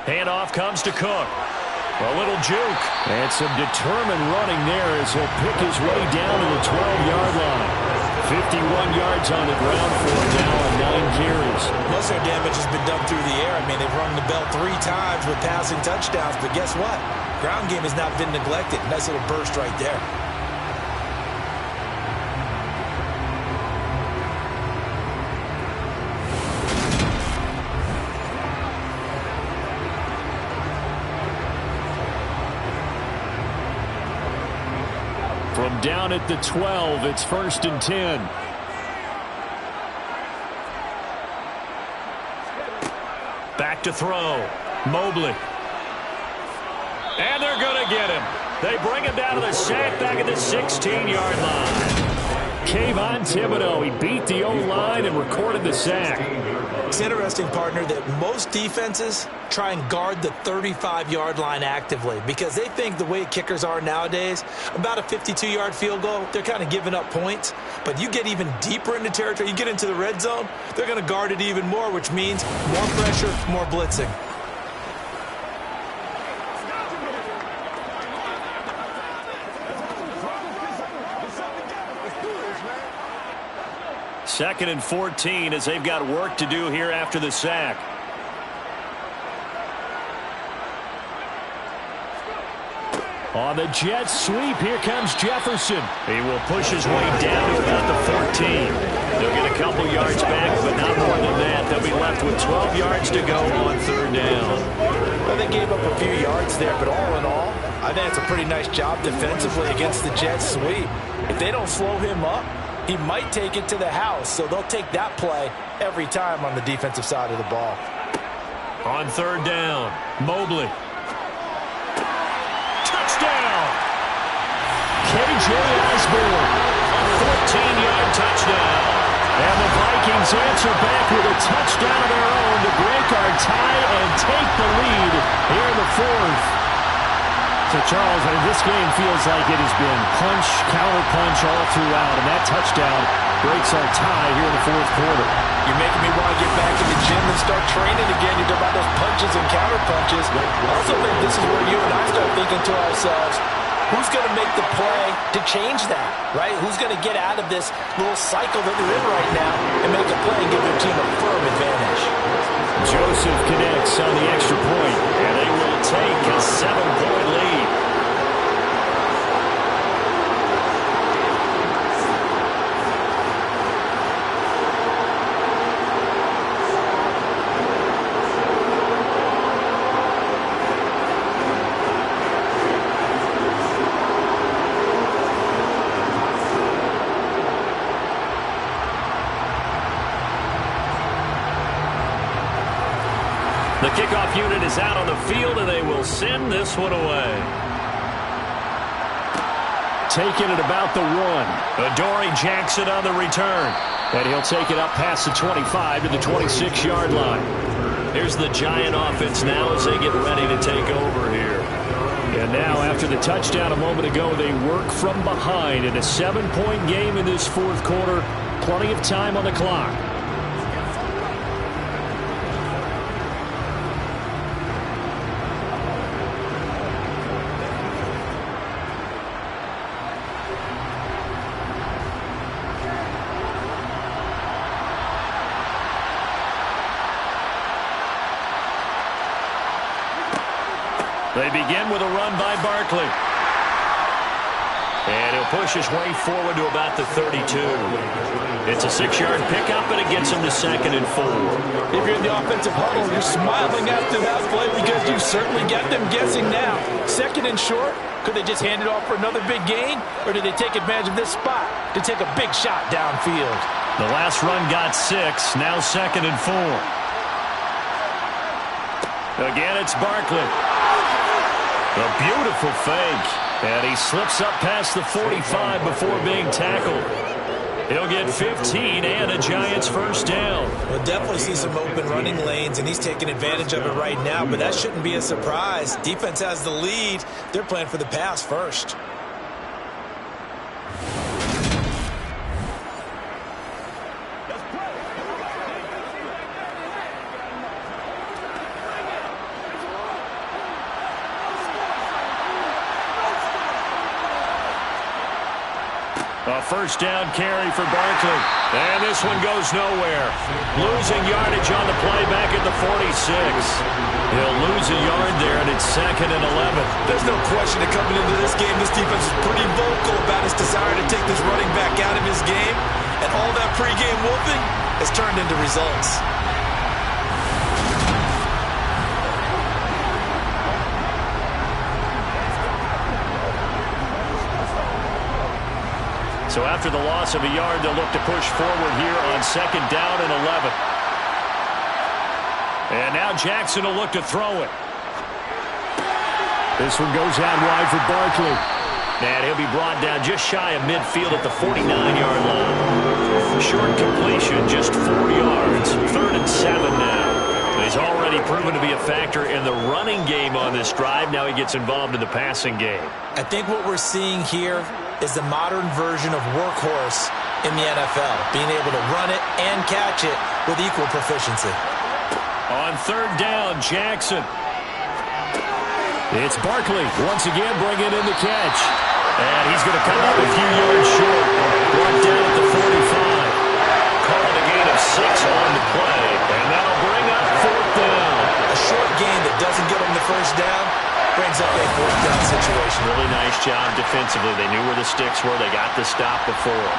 Handoff comes to Cook. A little juke. And some determined running there as he'll pick his way down to the 12-yard line. 51 yards on the ground for him now on 9 carries. Most of their damage has been done through the air. I mean, they've rung the bell 3 times with passing touchdowns, but guess what? Ground game has not been neglected. Nice little burst right there. From down at the 12, it's 1st and 10. Back to throw. Mobley. And they're going to get him. They bring him down to the sack back at the 16-yard line. Kayvon Thibodeau, he beat the O-line and recorded the sack. It's interesting, partner, that most defenses try and guard the 35-yard line actively because they think the way kickers are nowadays, about a 52-yard field goal, they're kind of giving up points. But you get even deeper into territory, you get into the red zone, they're going to guard it even more, which means more pressure, more blitzing. Second and 14 as they've got work to do here after the sack. On the jet sweep, here comes Jefferson. He will push his way down to about the 14. They'll get a couple yards back, but not more than that. They'll be left with 12 yards to go on 3rd down. Well, they gave up a few yards there, but all in all, I think it's a pretty nice job defensively against the jet sweep. If they don't slow him up, he might take it to the house, so they'll take that play every time on the defensive side of the ball. On 3rd down, Mobley. Touchdown! KJ Osborne, A 14-yard touchdown. and the Vikings answer back with a touchdown of their own to break our tie and take the lead here in the 4th. So, Charles, this game feels like it has been punch, counter-punch all throughout, and that touchdown breaks our tie here in the 4th quarter. You're making me want to get back in the gym and start training again. You talk about those punches and counter-punches. I also think this is where you and I start thinking to ourselves, who's going to make the play to change that, right? Who's going to get out of this little cycle that they're in right now and make a play and give their team a firm advantage? Joseph connects on the extra point, And they will take a 7-point lead. The kickoff unit is out on the field, and they will send this one away. taking it about the 1. Adoree Jackson on the return. And he'll take it up past the 25 to the 26-yard line. Here's the Giant offense now as they get ready to take over here. And now, after the touchdown a moment ago, they work from behind in a 7-point game in this 4th quarter. Plenty of time on the clock. They begin with a run by Barkley. And he'll push his way forward to about the 32. It's a 6-yard pickup, and it gets him to 2nd and 4. If you're in the offensive huddle, you're smiling after that play because you certainly got them guessing now. 2nd and short, could they just hand it off for another big gain? Or did they take advantage of this spot to take a big shot downfield? The last run got 6, now 2nd and 4. Again, it's Barkley. A beautiful fake. And he slips up past the 45 before being tackled. He'll get 15 and a Giants first down. We'll definitely see some open running lanes, and he's taking advantage of it right now, but that shouldn't be a surprise. Defense has the lead. They're playing for the pass first. A A first down carry for Barkley. And this one goes nowhere. Losing yardage on the play back at the 46. He'll lose a yard there, and it's 2nd and 11. There's no question that coming into this game, this defense is pretty vocal about its desire to take this running back out of his game. And all that pregame whooping has turned into results. So after the loss of a yard, they'll look to push forward here on 2nd down and 11. And now Jackson will look to throw it. This one goes out wide for Barkley. And he'll be brought down just shy of midfield at the 49-yard line. Short completion, just 4 yards. 3rd and 7 now. He's already proven to be a factor in the running game on this drive. Now he gets involved in the passing game. I think what we're seeing here is the modern version of workhorse in the NFL, being able to run it and catch it with equal proficiency. On 3rd down, Jackson. It's Barkley once again bringing in the catch. And he's going to come up a few yards short. Brought down at the 45. Called a gain of 6 on the play. And that'll bring up 4th down. A short gain that doesn't get him the first down brings up a 4th down situation. Really nice job defensively. They knew where the sticks were. They got the stop before.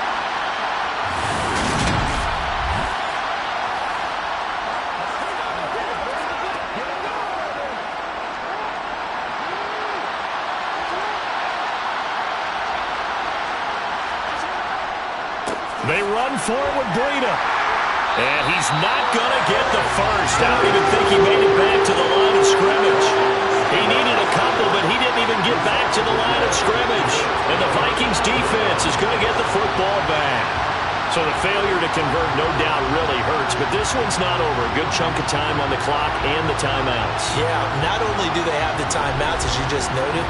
They run for it with Breida. And he's not going to get the first. I don't even think he made it back to the line of scrimmage. He needed a couple, but he didn't even get back to the line of scrimmage. And the Vikings defense is going to get the football back. So the failure to convert, no doubt, really hurts. But this one's not over. A good chunk of time on the clock and the timeouts. Yeah, not only do they have the timeouts, as you just noted,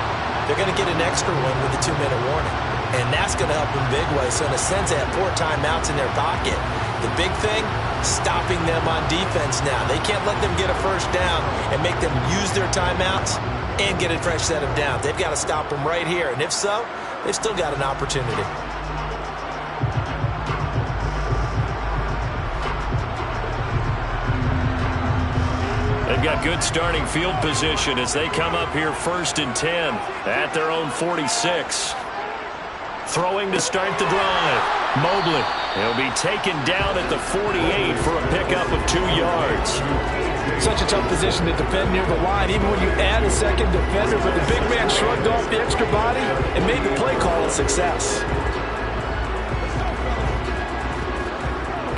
they're going to get an extra one with a 2-minute warning. And that's going to help in big ways. So in a sense, they have 4 timeouts in their pocket. The big thing, stopping them on defense now. They can't let them get a first down and make them use their timeouts and get a fresh set of downs. They've got to stop them right here. And if so, they've still got an opportunity. They've got good starting field position as they come up here 1st and 10 at their own 46. Throwing to start the drive. Mobley. He'll be taken down at the 48 for a pickup of 2 yards. Such a tough position to defend near the line, even when you add a second defender. But the big man shrugged off the extra body and made the play call a success.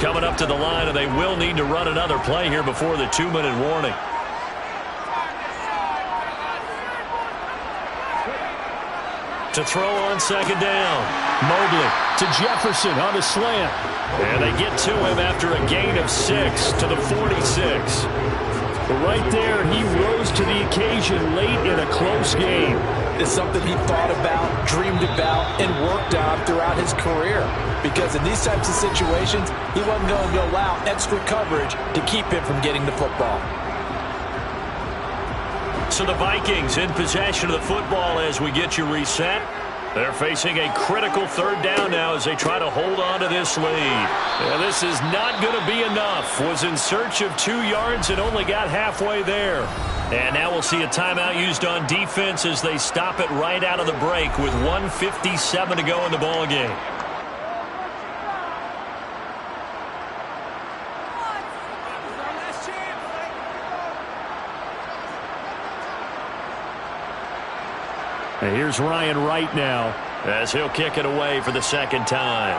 Coming up to the line, and they will need to run another play here before the 2-minute warning. To throw on 2nd down. Mobley to Jefferson on a slant. And they get to him after a gain of 6 to the 46. Right there, he rose to the occasion late in a close game. It's something he thought about, dreamed about, and worked on throughout his career. Because in these types of situations, he wasn't going to allow extra coverage to keep him from getting the football. So the Vikings in possession of the football as we get you reset. They're facing a critical 3rd down now as they try to hold on to this lead. And this is not going to be enough. Was in search of 2 yards and only got halfway there. And now we'll see a timeout used on defense as they stop it right out of the break with 1:57 to go in the ballgame. And here's Ryan Wright now as he'll kick it away for the 2nd time.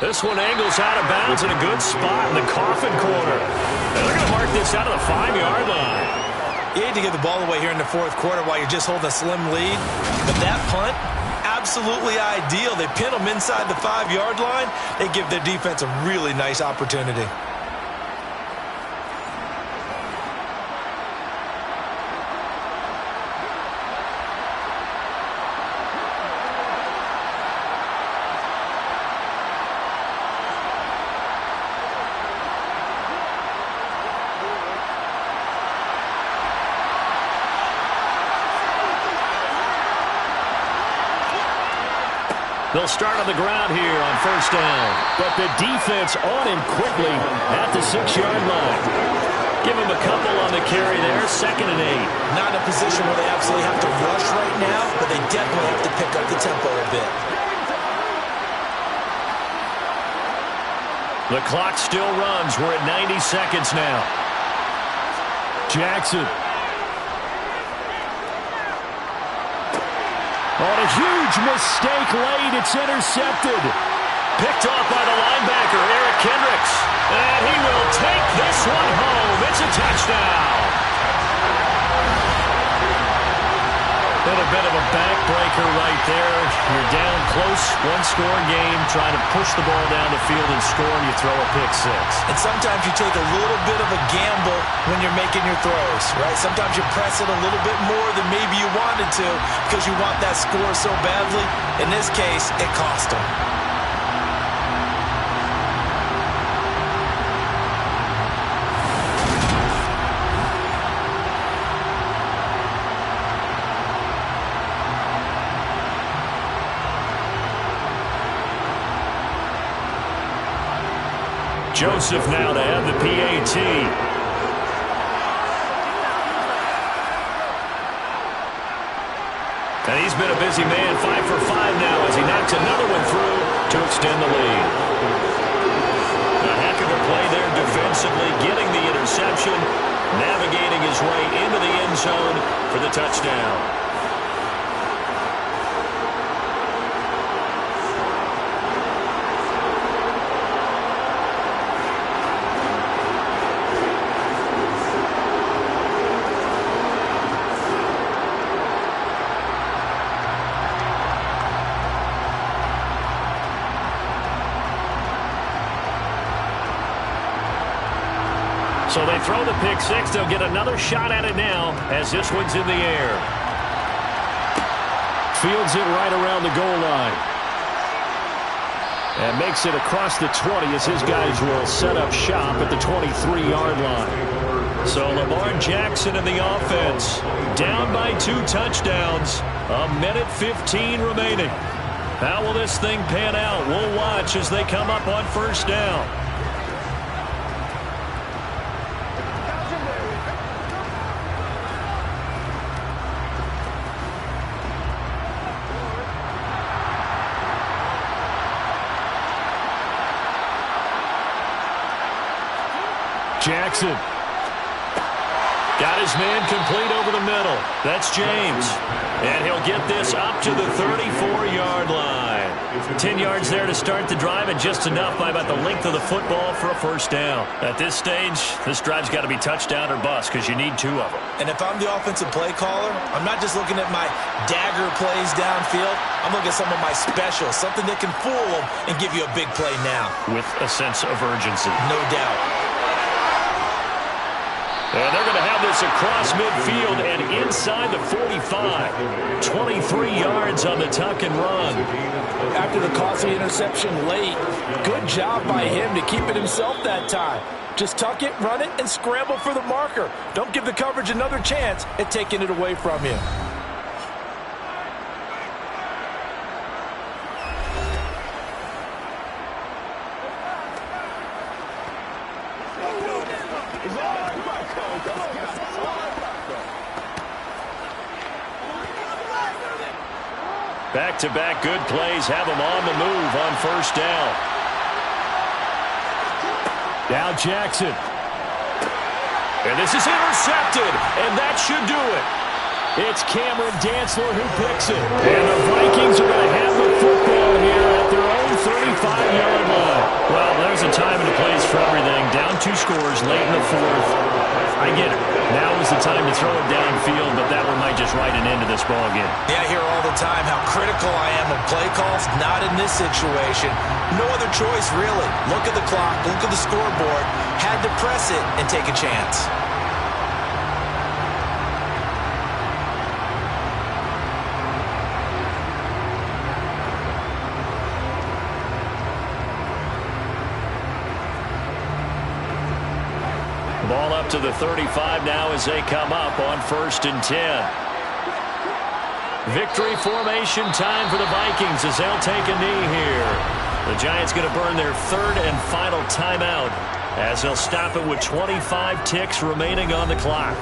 This one angles out of bounds in a good spot in the coffin corner. And they're going to mark this out of the 5-yard line. You hate to give the ball away here in the 4th quarter while you're just holding a slim lead. But that punt, absolutely ideal. They pin them inside the 5-yard line. They give their defense a really nice opportunity. They'll start on the ground here on first down. But the defense on him quickly at the 6-yard line. Give him a couple on the carry there, 2nd and 8. Not in a position where they absolutely have to rush right now, but they definitely have to pick up the tempo a bit. The clock still runs. We're at 90 seconds now. Jackson. On a huge mistake late, it's intercepted. Picked off by the linebacker, Eric Kendricks. And he will take this one home. It's a touchdown. Been a bit of a backbreaker right there. You're down close, one-score game, trying to push the ball down the field and score, and you throw a pick 6. And sometimes you take a little bit of a gamble when you're making your throws, right? Sometimes you press it a little bit more than maybe you wanted to because you want that score so badly. In this case, it cost them. Joseph now to have the PAT. And he's been a busy man, 5 for 5 now as he knocks another one through to extend the lead. A heck of a play there defensively, getting the interception, navigating his way into the end zone for the touchdown. So they throw the pick 6. They'll get another shot at it now as this one's in the air. Fields it right around the goal line. And makes it across the 20 as his guys will set up shop at the 23-yard line. So Lamar Jackson in the offense. Down by 2 touchdowns. 1:15 remaining. How will this thing pan out? We'll watch as they come up on first down. Jackson. Got his man complete over the middle. That's James. And he'll get this up to the 34-yard line. 10 yards there to start the drive, and just enough by about the length of the football for a first down. At this stage, this drive's got to be touchdown or bust because you need 2 of them. And if I'm the offensive play caller, I'm not just looking at my dagger plays downfield. I'm looking at some of my specials, something that can fool them and give you a big play now. With a sense of urgency. No doubt. And they're going to have this across midfield and inside the 45. 23 yards on the tuck and run. After the costly interception late, good job by him to keep it himself that time. Just tuck it, run it, and scramble for the marker. Don't give the coverage another chance at taking it away from you. Back-to-back good plays have them on the move on first down. Now Jackson. And this is intercepted, and that should do it. It's Cameron Dantzler who picks it. And the Vikings are going to have the football here at their own 35-yard line. Well, there's a time and a place for everything. Down 2 scores late in the 4th. I get it. Now is the time to throw it downfield, but that one might just write an end to this ball game. Yeah, I hear all the time how critical I am of play calls. Not in this situation. No other choice, really. Look at the clock. Look at the scoreboard. Had to press it and take a chance. Ball up to the 35 now as they come up on 1st and 10. Victory formation time for the Vikings as they'll take a knee here. The Giants going to burn their third and final timeout as they'll stop it with 25 ticks remaining on the clock.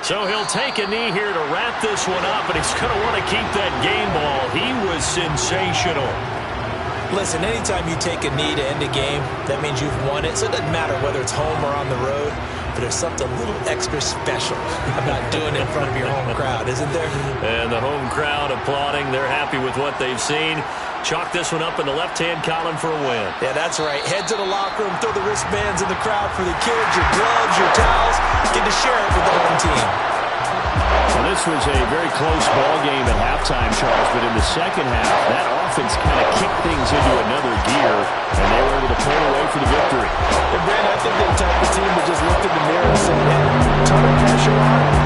So he'll take a knee here to wrap this one up, and he's going to want to keep that game ball. He was sensational. Listen, anytime you take a knee to end a game, that means you've won it. So it doesn't matter whether it's home or on the road, but there's something a little extra special about doing it in front of your home crowd, isn't there? And the home crowd applauding. They're happy with what they've seen. Chalk this one up in the left-hand column for a win. Yeah, that's right. Head to the locker room, throw the wristbands in the crowd for the kids, your gloves, your towels. Get to share it with the home team. Well, this was a very close ball game at halftime, Charles, but in the second half, that offense kind of kicked things into another gear, and they were able to pull away for the victory. And, Brandon, I think they're the type of team that just looked in the mirror and said, hey, ton of pressure on.